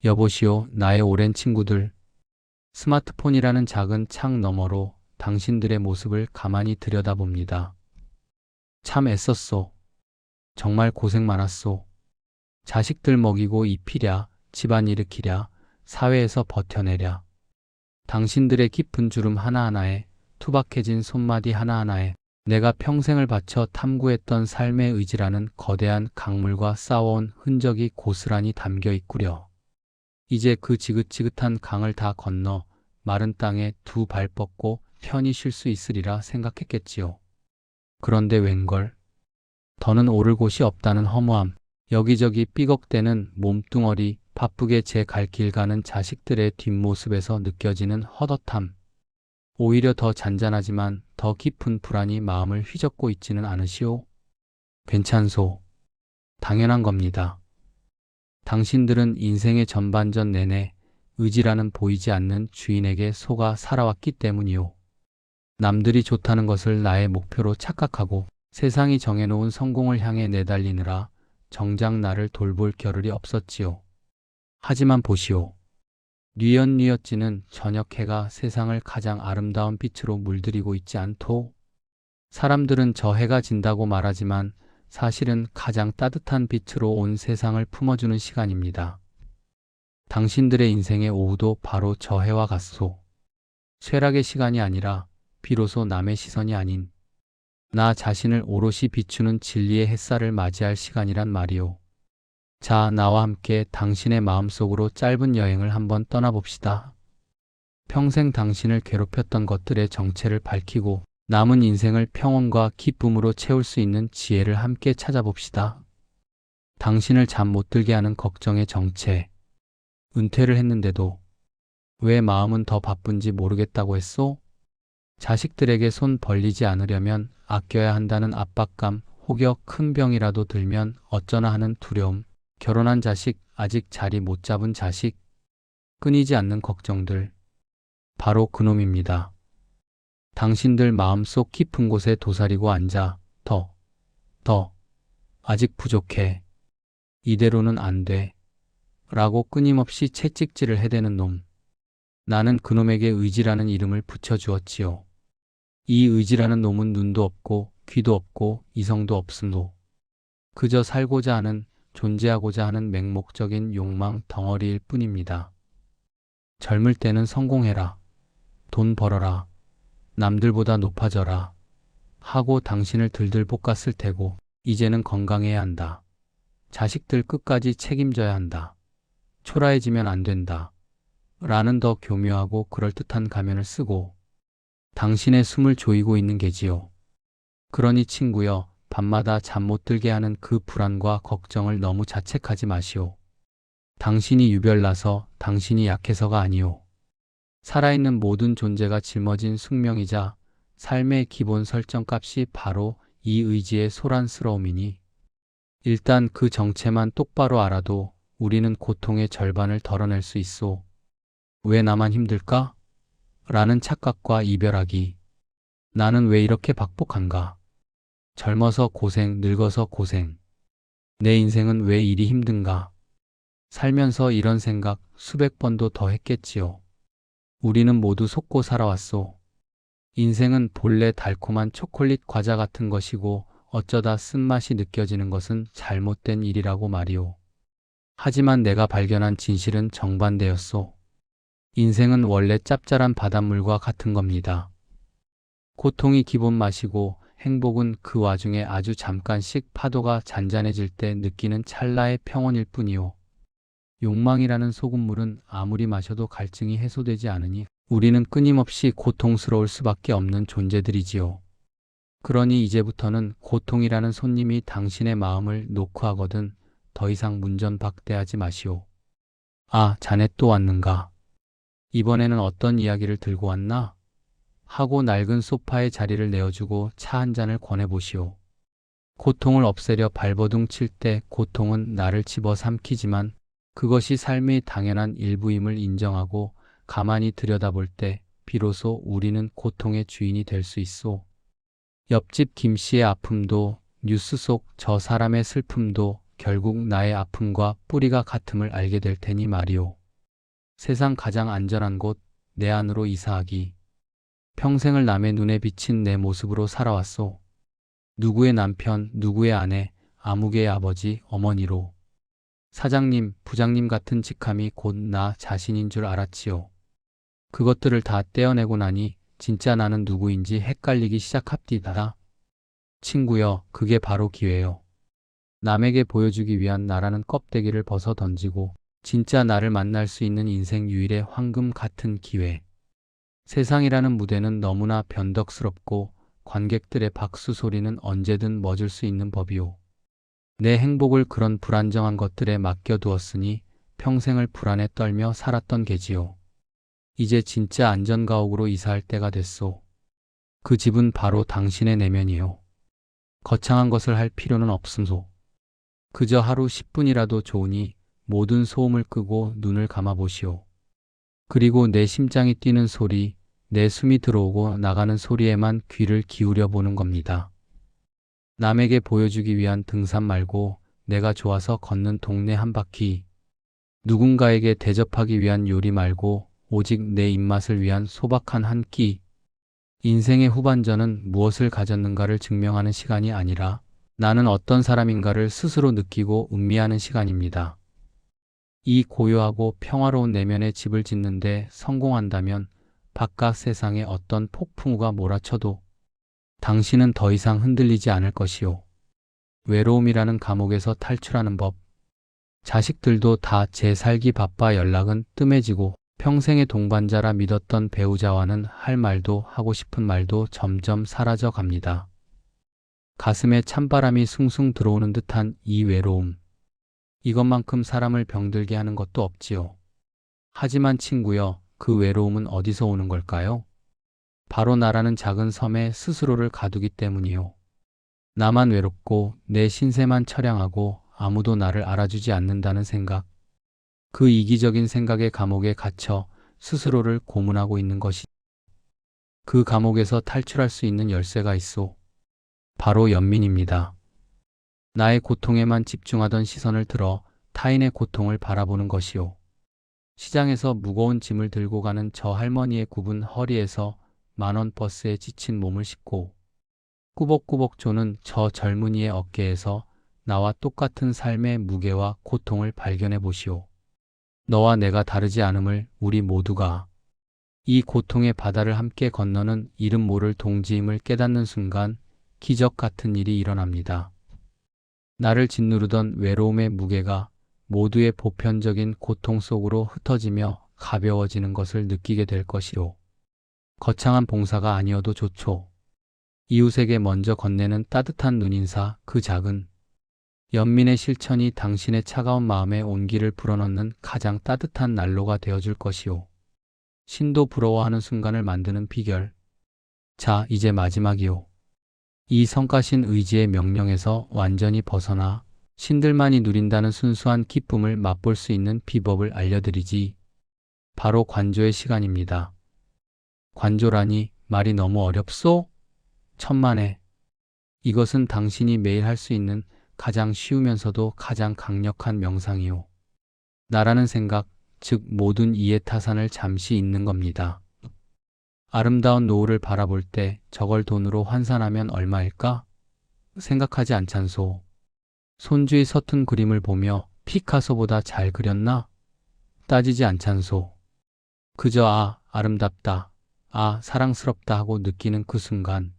여보시오, 나의 오랜 친구들. 스마트폰이라는 작은 창 너머로 당신들의 모습을 가만히 들여다봅니다. 참 애썼소. 정말 고생 많았소. 자식들 먹이고 입히랴, 집안 일으키랴, 사회에서 버텨내랴. 당신들의 깊은 주름 하나하나에, 투박해진 손마디 하나하나에 내가 평생을 바쳐 탐구했던 삶의 의지라는 거대한 강물과 싸워온 흔적이 고스란히 담겨 있구려. 이제 그 지긋지긋한 강을 다 건너 마른 땅에 두 발 뻗고 편히 쉴 수 있으리라 생각했겠지요. 그런데 웬걸? 더는 오를 곳이 없다는 허무함, 여기저기 삐걱대는 몸뚱어리, 바쁘게 제 갈 길 가는 자식들의 뒷모습에서 느껴지는 헛헛함. 오히려 더 잔잔하지만 더 깊은 불안이 마음을 휘젓고 있지는 않으시오? 괜찮소. 당연한 겁니다. 당신들은 인생의 전반전 내내 의지라는 보이지 않는 주인에게 속아 살아왔기 때문이요. 남들이 좋다는 것을 나의 목표로 착각하고 세상이 정해놓은 성공을 향해 내달리느라 정작 나를 돌볼 겨를이 없었지요. 하지만 보시오. 뉘엿뉘엿지는 저녁 해가 세상을 가장 아름다운 빛으로 물들이고 있지 않토? 사람들은 저 해가 진다고 말하지만 사실은 가장 따뜻한 빛으로 온 세상을 품어주는 시간입니다. 당신들의 인생의 오후도 바로 저 해와 같소. 쇠락의 시간이 아니라 비로소 남의 시선이 아닌 나 자신을 오롯이 비추는 진리의 햇살을 맞이할 시간이란 말이오. 자, 나와 함께 당신의 마음속으로 짧은 여행을 한번 떠나봅시다. 평생 당신을 괴롭혔던 것들의 정체를 밝히고 남은 인생을 평온과 기쁨으로 채울 수 있는 지혜를 함께 찾아봅시다. 당신을 잠 못 들게 하는 걱정의 정체. 은퇴를 했는데도 왜 마음은 더 바쁜지 모르겠다고 했소? 자식들에게 손 벌리지 않으려면 아껴야 한다는 압박감, 혹여 큰 병이라도 들면 어쩌나 하는 두려움, 결혼한 자식, 아직 자리 못 잡은 자식, 끊이지 않는 걱정들. 바로 그놈입니다. 당신들 마음속 깊은 곳에 도사리고 앉아 아직 부족해. 이대로는 안 돼. 라고 끊임없이 채찍질을 해대는 놈. 나는 그놈에게 의지라는 이름을 붙여주었지요. 이 의지라는 놈은 눈도 없고 귀도 없고 이성도 없음도 그저 살고자 하는, 존재하고자 하는 맹목적인 욕망 덩어리일 뿐입니다. 젊을 때는 성공해라, 돈 벌어라, 남들보다 높아져라 하고 당신을 들들 볶았을 테고 이제는 건강해야 한다. 자식들 끝까지 책임져야 한다. 초라해지면 안 된다. 라는 더 교묘하고 그럴듯한 가면을 쓰고 당신의 숨을 조이고 있는 게지요. 그러니 친구여, 밤마다 잠 못 들게 하는 그 불안과 걱정을 너무 자책하지 마시오. 당신이 유별나서, 당신이 약해서가 아니오. 살아있는 모든 존재가 짊어진 숙명이자 삶의 기본 설정값이 바로 이 의지의 소란스러움이니 일단 그 정체만 똑바로 알아도 우리는 고통의 절반을 덜어낼 수 있소. 왜 나만 힘들까? 라는 착각과 이별하기. 나는 왜 이렇게 박복한가? 젊어서 고생, 늙어서 고생. 내 인생은 왜 이리 힘든가? 살면서 이런 생각 수백 번도 더 했겠지요. 우리는 모두 속고 살아왔소. 인생은 본래 달콤한 초콜릿 과자 같은 것이고 어쩌다 쓴맛이 느껴지는 것은 잘못된 일이라고 말이오. 하지만 내가 발견한 진실은 정반대였소. 인생은 원래 짭짤한 바닷물과 같은 겁니다. 고통이 기본 맛이고 행복은 그 와중에 아주 잠깐씩 파도가 잔잔해질 때 느끼는 찰나의 평온일 뿐이요. 욕망이라는 소금물은 아무리 마셔도 갈증이 해소되지 않으니 우리는 끊임없이 고통스러울 수밖에 없는 존재들이지요. 그러니 이제부터는 고통이라는 손님이 당신의 마음을 노크하거든 더 이상 문전박대하지 마시오. 아, 자네 또 왔는가? 이번에는 어떤 이야기를 들고 왔나? 하고 낡은 소파에 자리를 내어주고 차 한 잔을 권해보시오. 고통을 없애려 발버둥 칠 때 고통은 나를 집어삼키지만 그것이 삶의 당연한 일부임을 인정하고 가만히 들여다볼 때 비로소 우리는 고통의 주인이 될 수 있소. 옆집 김씨의 아픔도 뉴스 속 저 사람의 슬픔도 결국 나의 아픔과 뿌리가 같음을 알게 될 테니 말이오. 세상 가장 안전한 곳, 내 안으로 이사하기. 평생을 남의 눈에 비친 내 모습으로 살아왔소. 누구의 남편, 누구의 아내, 아무개의 아버지, 어머니로. 사장님, 부장님 같은 직함이 곧 나 자신인 줄 알았지요. 그것들을 다 떼어내고 나니 진짜 나는 누구인지 헷갈리기 시작합디다. 친구여, 그게 바로 기회요. 남에게 보여주기 위한 나라는 껍데기를 벗어 던지고 진짜 나를 만날 수 있는 인생 유일의 황금 같은 기회. 세상이라는 무대는 너무나 변덕스럽고 관객들의 박수 소리는 언제든 멎을 수 있는 법이오. 내 행복을 그런 불안정한 것들에 맡겨두었으니 평생을 불안에 떨며 살았던 게지요. 이제 진짜 안전가옥으로 이사할 때가 됐소. 그 집은 바로 당신의 내면이요. 거창한 것을 할 필요는 없음소. 그저 하루 10분이라도 좋으니 모든 소음을 끄고 눈을 감아보시오. 그리고 내 심장이 뛰는 소리, 내 숨이 들어오고 나가는 소리에만 귀를 기울여 보는 겁니다. 남에게 보여주기 위한 등산 말고 내가 좋아서 걷는 동네 한 바퀴. 누군가에게 대접하기 위한 요리 말고 오직 내 입맛을 위한 소박한 한 끼. 인생의 후반전은 무엇을 가졌는가를 증명하는 시간이 아니라 나는 어떤 사람인가를 스스로 느끼고 음미하는 시간입니다. 이 고요하고 평화로운 내면의 집을 짓는데 성공한다면 바깥 세상에 어떤 폭풍우가 몰아쳐도 당신은 더 이상 흔들리지 않을 것이요. 외로움이라는 감옥에서 탈출하는 법. 자식들도 다 제 살기 바빠 연락은 뜸해지고 평생의 동반자라 믿었던 배우자와는 할 말도 하고 싶은 말도 점점 사라져 갑니다. 가슴에 찬바람이 숭숭 들어오는 듯한 이 외로움. 이것만큼 사람을 병들게 하는 것도 없지요. 하지만 친구여, 그 외로움은 어디서 오는 걸까요? 바로 나라는 작은 섬에 스스로를 가두기 때문이요. 나만 외롭고 내 신세만 처량하고 아무도 나를 알아주지 않는다는 생각. 그 이기적인 생각의 감옥에 갇혀 스스로를 고문하고 있는 것이. 그 감옥에서 탈출할 수 있는 열쇠가 있소. 바로 연민입니다. 나의 고통에만 집중하던 시선을 들어 타인의 고통을 바라보는 것이요. 시장에서 무거운 짐을 들고 가는 저 할머니의 굽은 허리에서 만원 버스에 지친 몸을 싣고 꾸벅꾸벅 조는 저 젊은이의 어깨에서 나와 똑같은 삶의 무게와 고통을 발견해 보시오. 너와 내가 다르지 않음을 우리 모두가 이 고통의 바다를 함께 건너는 이름 모를 동지임을 깨닫는 순간 기적 같은 일이 일어납니다. 나를 짓누르던 외로움의 무게가 모두의 보편적인 고통 속으로 흩어지며 가벼워지는 것을 느끼게 될 것이요. 거창한 봉사가 아니어도 좋죠. 이웃에게 먼저 건네는 따뜻한 눈인사, 그 작은 연민의 실천이 당신의 차가운 마음에 온기를 불어넣는 가장 따뜻한 난로가 되어줄 것이요. 신도 부러워하는 순간을 만드는 비결. 자, 이제 마지막이요. 이 성가신 의지의 명령에서 완전히 벗어나 신들만이 누린다는 순수한 기쁨을 맛볼 수 있는 비법을 알려드리지. 바로 관조의 시간입니다. 관조라니 말이 너무 어렵소? 천만에. 이것은 당신이 매일 할 수 있는 가장 쉬우면서도 가장 강력한 명상이요. 나라는 생각, 즉 모든 이해타산을 잠시 잊는 겁니다. 아름다운 노을을 바라볼 때 저걸 돈으로 환산하면 얼마일까? 생각하지 않잖소. 손주의 서툰 그림을 보며 피카소보다 잘 그렸나? 따지지 않잖소. 그저 아름답다, 사랑스럽다 하고 느끼는 그 순간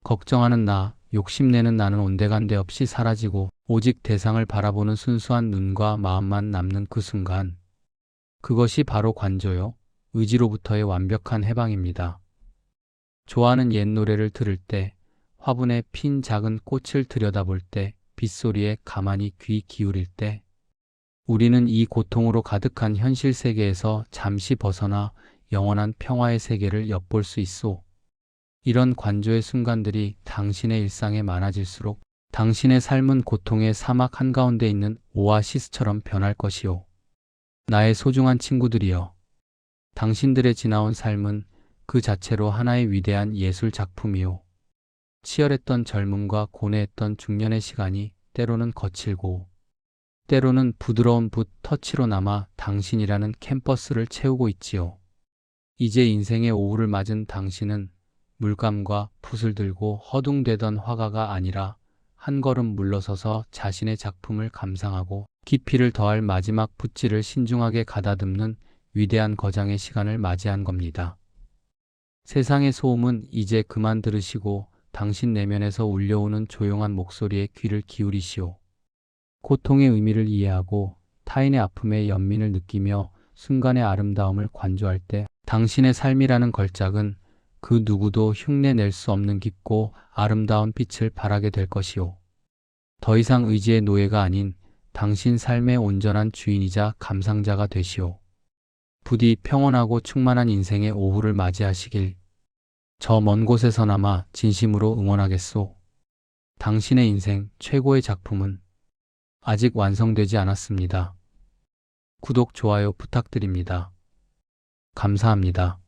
걱정하는 나, 욕심내는 나는 온데간데 없이 사라지고 오직 대상을 바라보는 순수한 눈과 마음만 남는 그 순간. 그것이 바로 관조요. 의지로부터의 완벽한 해방입니다. 좋아하는 옛 노래를 들을 때, 화분에 핀 작은 꽃을 들여다볼 때, 빗소리에 가만히 귀 기울일 때, 우리는 이 고통으로 가득한 현실 세계에서 잠시 벗어나 영원한 평화의 세계를 엿볼 수 있소. 이런 관조의 순간들이 당신의 일상에 많아질수록 당신의 삶은 고통의 사막 한가운데 있는 오아시스처럼 변할 것이요. 나의 소중한 친구들이여. 당신들의 지나온 삶은 그 자체로 하나의 위대한 예술 작품이요. 치열했던 젊음과 고뇌했던 중년의 시간이 때로는 거칠고 때로는 부드러운 붓 터치로 남아 당신이라는 캔버스를 채우고 있지요. 이제 인생의 오후를 맞은 당신은 물감과 붓을 들고 허둥대던 화가가 아니라 한 걸음 물러서서 자신의 작품을 감상하고 깊이를 더할 마지막 붓질을 신중하게 가다듬는 위대한 거장의 시간을 맞이한 겁니다. 세상의 소음은 이제 그만 들으시고 당신 내면에서 울려오는 조용한 목소리에 귀를 기울이시오. 고통의 의미를 이해하고 타인의 아픔의 연민을 느끼며 순간의 아름다움을 관조할 때 당신의 삶이라는 걸작은 그 누구도 흉내낼 수 없는 깊고 아름다운 빛을 발하게 될 것이오. 더 이상 의지의 노예가 아닌 당신 삶의 온전한 주인이자 감상자가 되시오. 부디 평온하고 충만한 인생의 오후를 맞이하시길 저 먼 곳에서나마 진심으로 응원하겠소. 당신의 인생 최고의 작품은 아직 완성되지 않았습니다. 구독, 좋아요 부탁드립니다. 감사합니다.